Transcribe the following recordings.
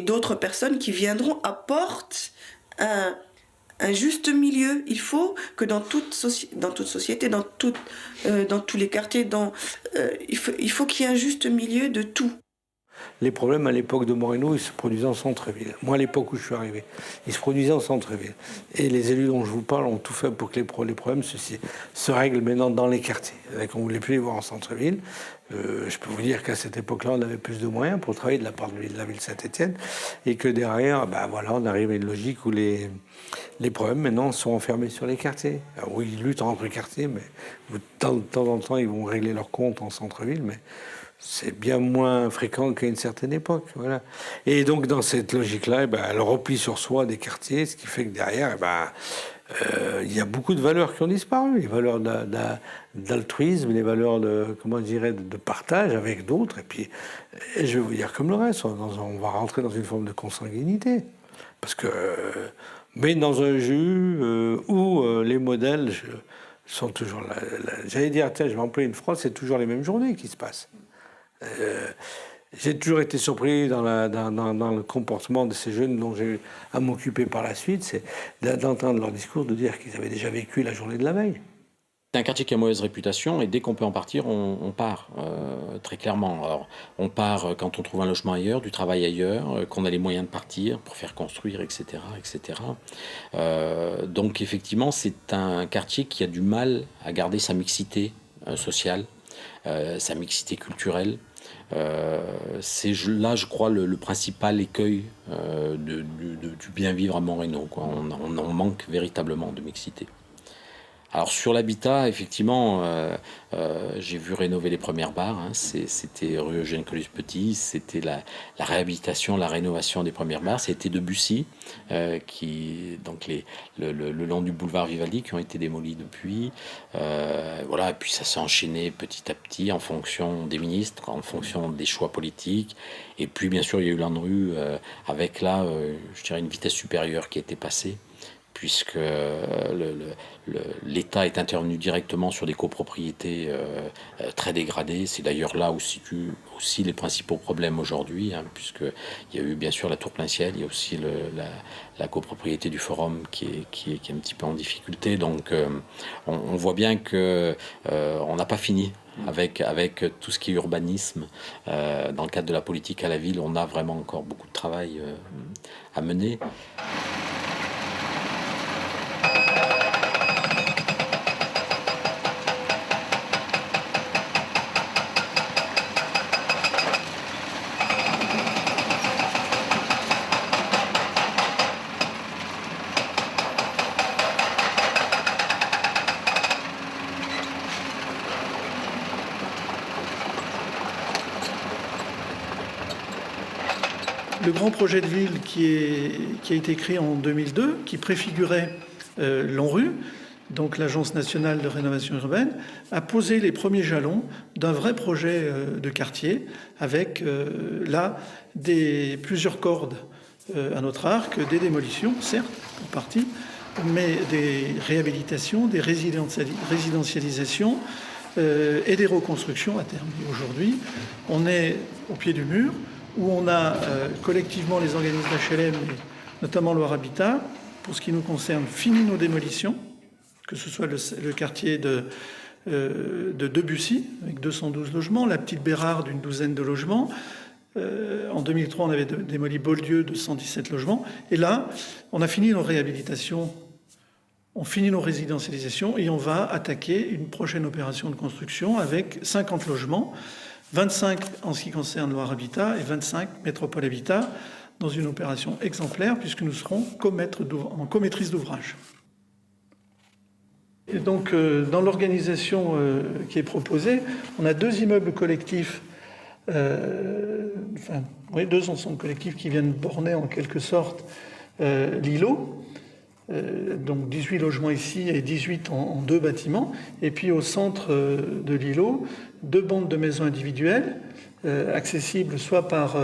D'autres personnes qui viendront apportent un juste milieu. Il faut que dans toute société, dans tous les quartiers, il faut qu'il y ait un juste milieu de tout. Les problèmes à l'époque de Moreno, ils se produisaient en centre-ville. Moi, à l'époque où je suis arrivé, ils se produisaient en centre-ville. Et les élus dont je vous parle ont tout fait pour que les problèmes se règlent maintenant dans les quartiers. On ne voulait plus les voir en centre-ville. Je peux vous dire qu'à cette époque-là, on avait plus de moyens pour travailler de la part de la ville de Saint-Étienne. Et que derrière, on arrive à une logique où les problèmes maintenant sont enfermés sur les quartiers. Alors, oui, ils luttent entre quartiers, mais de temps en temps, ils vont régler leurs comptes en centre-ville. Mais c'est bien moins fréquent qu'à une certaine époque. Voilà. Et donc, dans cette logique-là, le repli sur soi des quartiers, ce qui fait que derrière, il y a beaucoup de valeurs qui ont disparu. Les valeurs d'altruisme, les valeurs de partage avec d'autres. Et puis, je vais vous dire comme le reste, on va rentrer dans une forme de consanguinité. Parce que, mais dans un jeu où les modèles sont toujours là. J'allais dire, tiens, je vais employer une phrase, c'est toujours les mêmes journées qui se passent. J'ai toujours été surpris dans le comportement de ces jeunes dont j'ai eu à m'occuper par la suite, c'est d'entendre leur discours, de dire qu'ils avaient déjà vécu la journée de la veille. C'est un quartier qui a mauvaise réputation et dès qu'on peut en partir, on part, très clairement. Alors, on part quand on trouve un logement ailleurs, du travail ailleurs, qu'on a les moyens de partir pour faire construire, etc. etc. Donc effectivement, c'est un quartier qui a du mal à garder sa mixité sociale, sa mixité culturelle. C'est là, je crois, le principal écueil du bien vivre à Moreno, quoi. On manque véritablement de mixité. Alors sur l'habitat, effectivement, j'ai vu rénover les premières barres. Hein. C'était rue Eugène Colus-Petit, c'était la réhabilitation, la rénovation des premières barres. C'était Debussy, donc le long du boulevard Vivaldi, qui ont été démolis depuis. Voilà, et puis ça s'est enchaîné petit à petit en fonction des ministres, en fonction des choix politiques. Et puis bien sûr, il y a eu l'ANRU avec là, je dirais, une vitesse supérieure qui a été passée, puisque l'État est intervenu directement sur des copropriétés très dégradées. C'est d'ailleurs là où se situent aussi les principaux problèmes aujourd'hui, hein, puisqu'il y a eu bien sûr la Tour Plein-Ciel, il y a aussi la copropriété du Forum qui est un petit peu en difficulté. Donc on voit bien que on n'a pas fini avec tout ce qui est urbanisme. Dans le cadre de la politique à la ville, on a vraiment encore beaucoup de travail à mener. Le grand projet de ville qui a été créé en 2002, qui préfigurait l'ANRU, donc l'Agence nationale de rénovation urbaine, a posé les premiers jalons d'un vrai projet de quartier avec là plusieurs cordes à notre arc, des démolitions, certes, pour partie, mais des réhabilitations, des résidentialisations et des reconstructions à terme. Et aujourd'hui, on est au pied du mur, où on a collectivement les organismes d'HLM, notamment Loire Habitat, pour ce qui nous concerne, fini nos démolitions, que ce soit le quartier de Debussy, avec 212 logements, la petite Bérard d'une douzaine de logements. En 2003, on avait démoli Beaulieu de 117 logements. Et là, on a fini nos réhabilitations, on finit nos résidentialisations et on va attaquer une prochaine opération de construction avec 50 logements, 25 en ce qui concerne Loire Habitat et 25 Métropole Habitat, dans une opération exemplaire puisque nous serons en comaîtrise d'ouvrage. Et donc dans l'organisation qui est proposée, on a deux immeubles collectifs, deux ensembles collectifs qui viennent borner en quelque sorte l'îlot. Donc 18 logements ici et 18 en deux bâtiments. Et puis au centre de l'îlot, deux bandes de maisons individuelles, accessibles soit par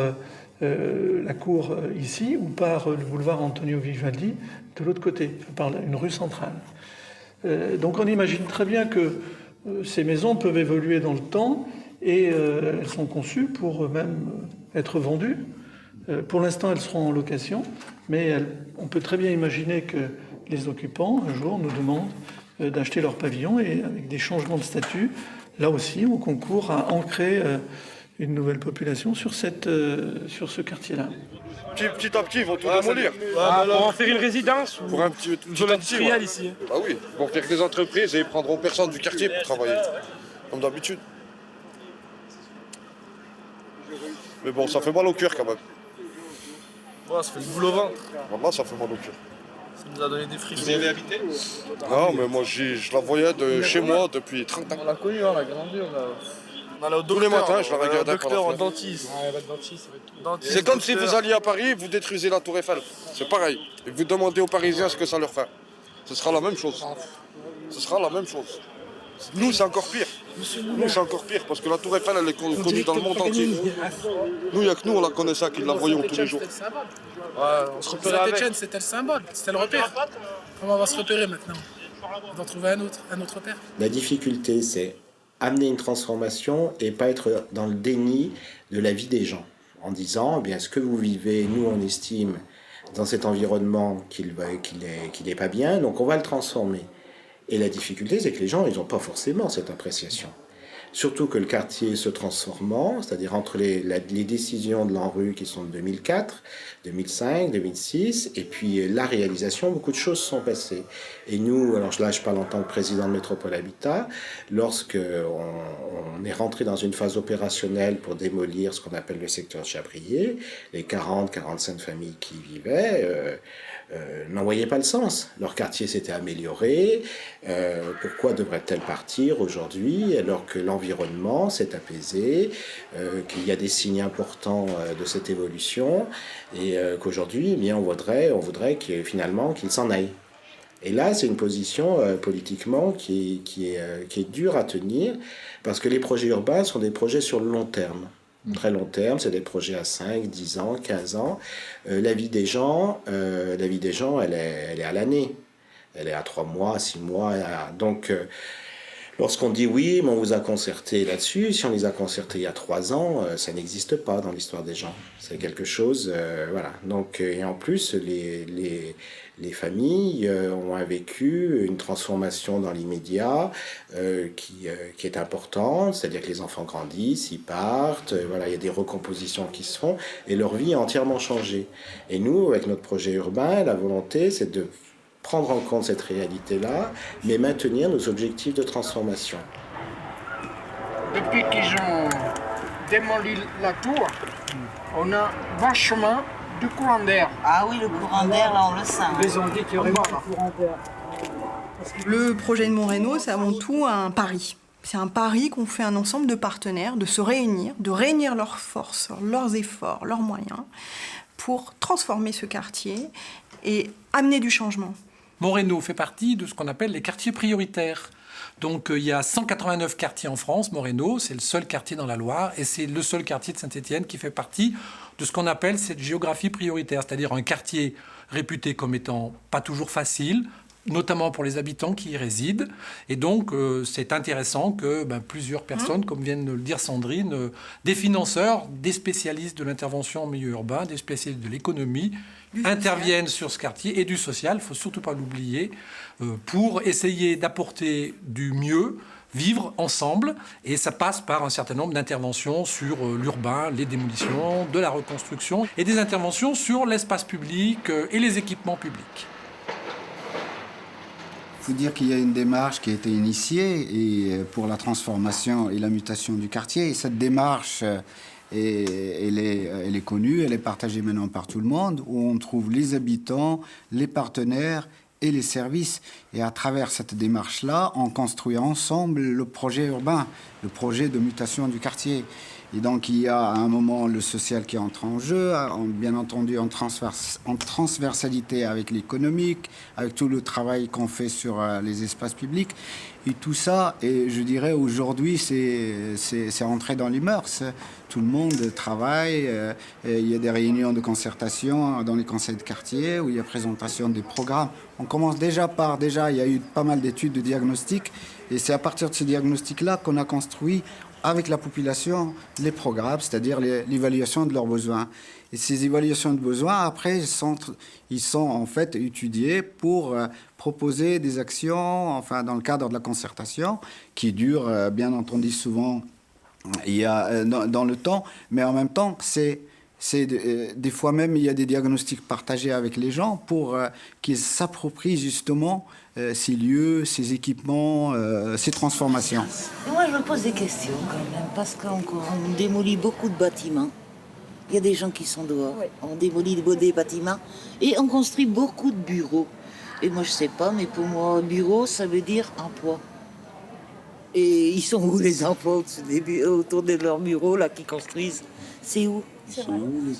la cour ici ou par le boulevard Antonio Vivaldi de l'autre côté, par une rue centrale. Donc on imagine très bien que ces maisons peuvent évoluer dans le temps et elles sont conçues pour même être vendues Pour l'instant, elles seront en location, mais on peut très bien imaginer que les occupants, un jour, nous demandent d'acheter leur pavillon et avec des changements de statut, là aussi, on concourt à ancrer une nouvelle population sur ce quartier-là. Petit à petit, ils vont tout démolir. Pour en faire une résidence Pour un petit industriel ici. Bah oui, ils vont faire des entreprises et ils prendront personne du quartier pour travailler, comme d'habitude. Mais bon, ça fait mal au cœur quand même. Ouais, ça fait le boulot au ventre. Voilà, ça fait mal au cœur. Ça nous a donné des frissons. Vous y avez habité? Non, mais moi, je la voyais de chez moi depuis 30 ans. On l'a connu, on l'a grandi, on allait au Tous les docteur, matins, je la regardais par la docteur, au fenêtre. dentiste. Dentiste, C'est comme si docteur. vous alliez à Paris, vous détruisez la Tour Eiffel. C'est pareil. Et vous demandez aux Parisiens ce que ça leur fait. Ce sera la même chose. Ce sera la même chose. Nous, c'est encore pire. Nous, c'est encore pire parce que la Tour Eiffel, elle est connue dans le monde entier. Nous, il n'y a que nous, on la connaît ça, qui la voyons tous les jours. Ouais, on se repérait avec. Saint-Etienne, c'était le symbole, c'était le repère. Comment on va se repérer maintenant? On va en trouver un autre repère. La difficulté, c'est amener une transformation et pas être dans le déni de la vie des gens. En disant, eh bien, ce que vous vivez, nous, on estime dans cet environnement qu'il est pas bien, donc on va le transformer. Et la difficulté, c'est que les gens, ils n'ont pas forcément cette appréciation. Surtout que le quartier se transformant, c'est-à-dire entre les décisions de l'ANRU qui sont de 2004, 2005, 2006, et puis la réalisation, beaucoup de choses sont passées. Et nous, alors là je parle en tant que président de Métropole Habitat, lorsque on est rentré dans une phase opérationnelle pour démolir ce qu'on appelle le secteur Chabrier, les 40-45 familles qui y vivaient, n'en voyaient pas le sens. Leur quartier s'était amélioré. Pourquoi devrait-elle partir aujourd'hui alors que l'environnement s'est apaisé, qu'il y a des signes importants de cette évolution et qu'aujourd'hui, eh bien, on voudrait finalement qu'il s'en aille. Et là, c'est une position politiquement qui est dure à tenir parce que les projets urbains sont des projets sur le long terme. Très long terme, c'est des projets à 5, 10 ans, 15 ans. La vie des gens, elle est à l'année. Elle est à 3 mois, 6 mois. Donc, lorsqu'on dit oui, mais on vous a concerté là-dessus, si on les a concertés il y a 3 ans, ça n'existe pas dans l'histoire des gens. C'est quelque chose, voilà. Donc, et en plus, les familles ont vécu une transformation dans l'immédiat qui est importante, c'est-à-dire que les enfants grandissent, ils partent, voilà, il y a des recompositions qui se font et leur vie a entièrement changé. Et nous, avec notre projet urbain, la volonté, c'est de prendre en compte cette réalité-là, mais maintenir nos objectifs de transformation. Depuis qu'ils ont démoli la tour, on a vachement de courant d'air. Ah oui, le courant d'air, là, on le sent. Ils ont dit qu'il y aurait pas de courant d'air. Le projet de Montreno, c'est avant tout un pari. C'est un pari qu'ont fait un ensemble de partenaires, de se réunir, de réunir leurs forces, leurs efforts, leurs moyens, pour transformer ce quartier et amener du changement. Montreno fait partie de ce qu'on appelle les quartiers prioritaires. Donc il y a 189 quartiers en France. Montreno, c'est le seul quartier dans la Loire et c'est le seul quartier de Saint-Étienne qui fait partie de ce qu'on appelle cette géographie prioritaire, c'est-à-dire un quartier réputé comme étant pas toujours facile, notamment pour les habitants qui y résident. Et donc, c'est intéressant que plusieurs personnes, comme vient de le dire Sandrine, des financeurs, des spécialistes de l'intervention en milieu urbain, des spécialistes de l'économie, interviennent sur ce quartier et du social, il ne faut surtout pas l'oublier, pour essayer d'apporter du mieux, vivre ensemble. Et ça passe par un certain nombre d'interventions sur l'urbain, les démolitions, de la reconstruction et des interventions sur l'espace public et les équipements publics. Il faut dire qu'il y a une démarche qui a été initiée pour la transformation et la mutation du quartier. Et cette démarche, elle est connue, elle est partagée maintenant par tout le monde, où on trouve les habitants, les partenaires et les services. Et à travers cette démarche-là, on construit ensemble le projet urbain, le projet de mutation du quartier. Et donc, il y a à un moment le social qui entre en jeu, bien entendu en transversalité avec l'économique, avec tout le travail qu'on fait sur les espaces publics. Et tout ça, et je dirais aujourd'hui, c'est entré dans les mœurs. Tout le monde travaille. Il y a des réunions de concertation dans les conseils de quartier où il y a présentation des programmes. On commence il y a eu pas mal d'études de diagnostic. Et c'est à partir de ce diagnostic-là qu'on a construit avec la population les programmes, c'est-à-dire l'évaluation de leurs besoins. Et ces évaluations de besoins, après, ils sont en fait étudiés pour proposer des actions, enfin, dans le cadre de la concertation, qui dure, bien entendu, souvent dans le temps, mais en même temps, des fois même, il y a des diagnostics partagés avec les gens pour qu'ils s'approprient justement ces lieux, ces équipements, ces transformations. Et moi, je me pose des questions quand même, parce qu'on démolit beaucoup de bâtiments. Il y a des gens qui sont dehors. Oui. On démolit des bâtiments et on construit beaucoup de bureaux. Et moi, je sais pas, mais pour moi, bureau, ça veut dire emploi. Et ils sont où les emplois autour de leurs bureaux là qui construisent? C'est où?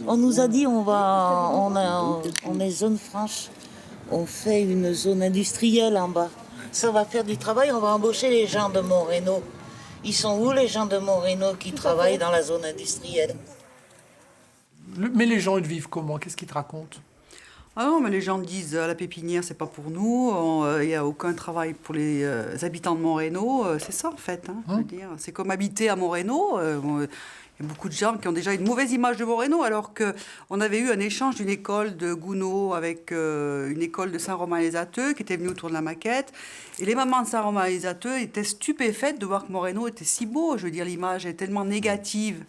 On nous a dit on est zone franche. On fait une zone industrielle en bas. Ça va faire du travail, on va embaucher les gens de Moreno. Ils sont où les gens de Moreno qui travaillent dans la zone industrielle? Mais les gens, ils vivent comment? Qu'est-ce qu'ils te racontent? Ah non, mais les gens disent la pépinière, c'est pas pour nous, il n'y a aucun travail pour les habitants de Moreno, c'est ça en fait. Je veux dire. C'est comme habiter à Moreno. Il y a beaucoup de gens qui ont déjà une mauvaise image de Moreno, alors qu'on avait eu un échange d'une école de Gounod avec une école de Saint-Romain-les-Ateux qui était venue autour de la maquette. Et les mamans de Saint-Romain-les-Ateux étaient stupéfaites de voir que Moreno était si beau. Je veux dire, l'image est tellement négative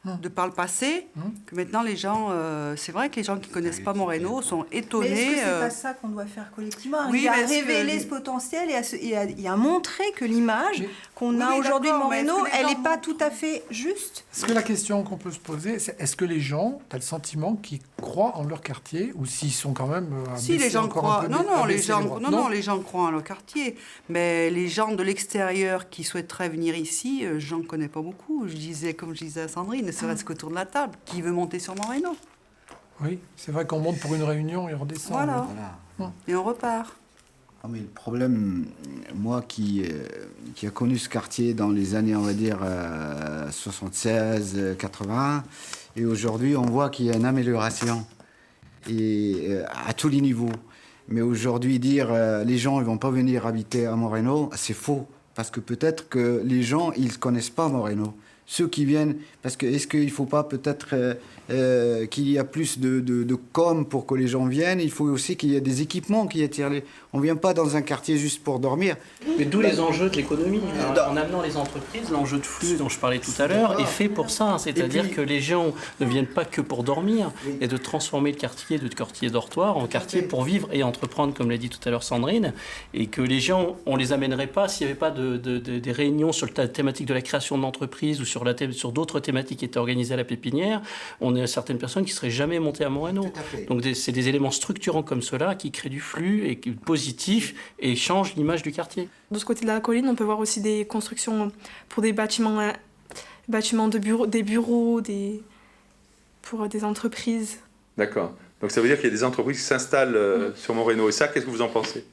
de par le passé, que maintenant les gens, c'est vrai que les gens qui ne connaissent pas Moreno sont étonnés. Mais est-ce que c'est pas ça qu'on doit faire collectivement? Oui, à révéler ce potentiel et à montrer que l'image qu'on a aujourd'hui de Moreno, elle n'est pas tout à fait juste. Est-ce que la question qu'on peut se poser, c'est est-ce que les gens, tu as le sentiment qu'ils croient en leur quartier ou s'ils sont quand même si les gens croient, les gens croient en leur quartier, mais les gens de l'extérieur qui souhaiteraient venir ici, j'en connais pas beaucoup. Comme je disais à Sandrine, ne serait-ce qu'autour de la table, qui veut monter sur Moreno. Oui, c'est vrai qu'on monte pour une réunion et on redescend. Voilà. Et on repart. Ah, mais le problème, moi qui a connu ce quartier dans les années, on va dire, 76, 80, et aujourd'hui, on voit qu'il y a une amélioration et, à tous les niveaux. Mais aujourd'hui, dire les gens ne vont pas venir habiter à Moreno, c'est faux. Parce que peut-être que les gens, ils ne connaissent pas Moreno. Ceux qui viennent, parce que est-ce qu'il ne faut pas peut-être qu'il y a plus de com pour que les gens viennent? Il faut aussi qu'il y ait des équipements qui attirent les... On ne vient pas dans un quartier juste pour dormir. Mais d'où les enjeux de l'économie. En amenant les entreprises, l'enjeu de flux dont je parlais tout à l'heure est fait pour ça. C'est-à-dire que les gens ne viennent pas que pour dormir et de transformer le quartier de quartier dortoir en quartier pour vivre et entreprendre, comme l'a dit tout à l'heure Sandrine, et que les gens, on ne les amènerait pas s'il n'y avait pas des réunions sur la thématique de la création d'entreprises ou sur d'autres thématiques qui étaient organisées à la pépinière. On a certaines personnes qui ne seraient jamais montées à Moreno. Donc c'est des éléments structurants comme cela qui créent du flux et positif et changent l'image du quartier. De ce côté de la colline, on peut voir aussi des constructions pour des bâtiments de bureaux, pour des entreprises. D'accord. Donc ça veut dire qu'il y a des entreprises qui s'installent sur Moreno. Et ça, qu'est-ce que vous en pensez?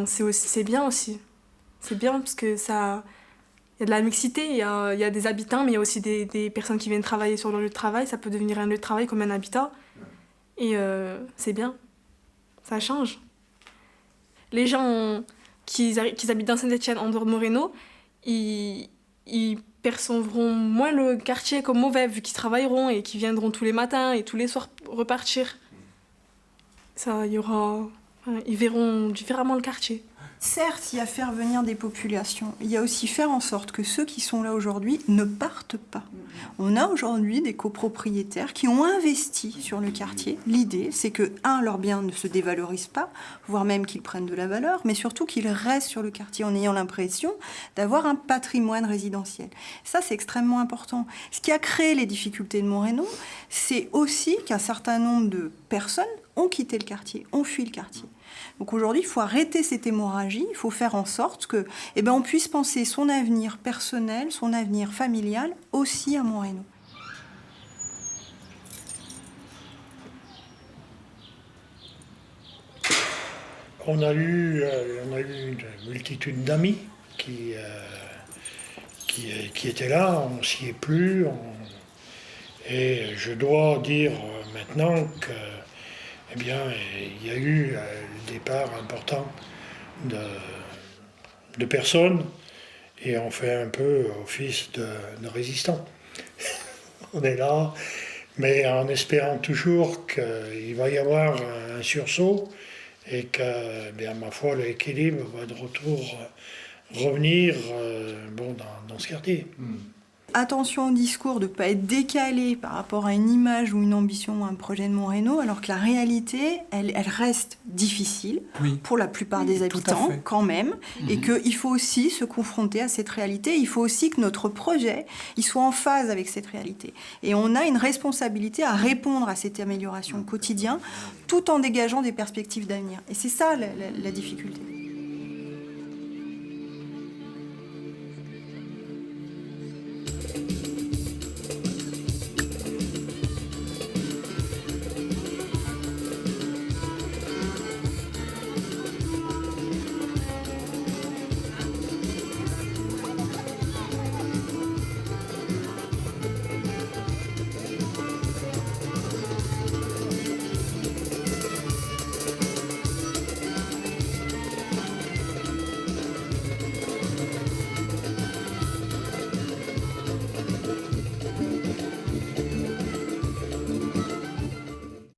C'est bien aussi. C'est bien parce que ça... Il y a de la mixité, il y a des habitants, mais il y a aussi des personnes qui viennent travailler sur leur lieu de travail. Ça peut devenir un lieu de travail comme un habitat. Et c'est bien. Ça change. Les gens qui habitent dans Saint-Étienne, en dehors de Moreno, ils percevront moins le quartier comme mauvais, vu qu'ils travailleront et qu'ils viendront tous les matins et tous les soirs repartir. Ils verront différemment le quartier. Certes, il y a faire venir des populations. Il y a aussi faire en sorte que ceux qui sont là aujourd'hui ne partent pas. On a aujourd'hui des copropriétaires qui ont investi sur le quartier. L'idée, c'est que, leurs biens ne se dévalorisent pas, voire même qu'ils prennent de la valeur, mais surtout qu'ils restent sur le quartier en ayant l'impression d'avoir un patrimoine résidentiel. Ça, c'est extrêmement important. Ce qui a créé les difficultés de Moreno, c'est aussi qu'un certain nombre de personnes ont quitté le quartier, ont fui le quartier. Donc aujourd'hui, il faut arrêter cette hémorragie, il faut faire en sorte que, on puisse penser son avenir personnel, son avenir familial aussi à Moreno. On a eu une multitude d'amis qui étaient là, on s'y est plus. Et je dois dire maintenant que il y a eu le départ important de personnes et on fait un peu office de résistant. On est là, mais en espérant toujours qu'il va y avoir un sursaut et que, bien, ma foi, l'équilibre va de retour revenir dans ce quartier. Attention au discours de ne pas être décalé par rapport à une image ou une ambition ou un projet de Montreno, alors que la réalité, elle reste difficile pour la plupart des habitants quand même, et qu'il faut aussi se confronter à cette réalité. Il faut aussi que notre projet il soit en phase avec cette réalité. Et on a une responsabilité à répondre à cette amélioration au quotidien, tout en dégageant des perspectives d'avenir. Et c'est ça la difficulté.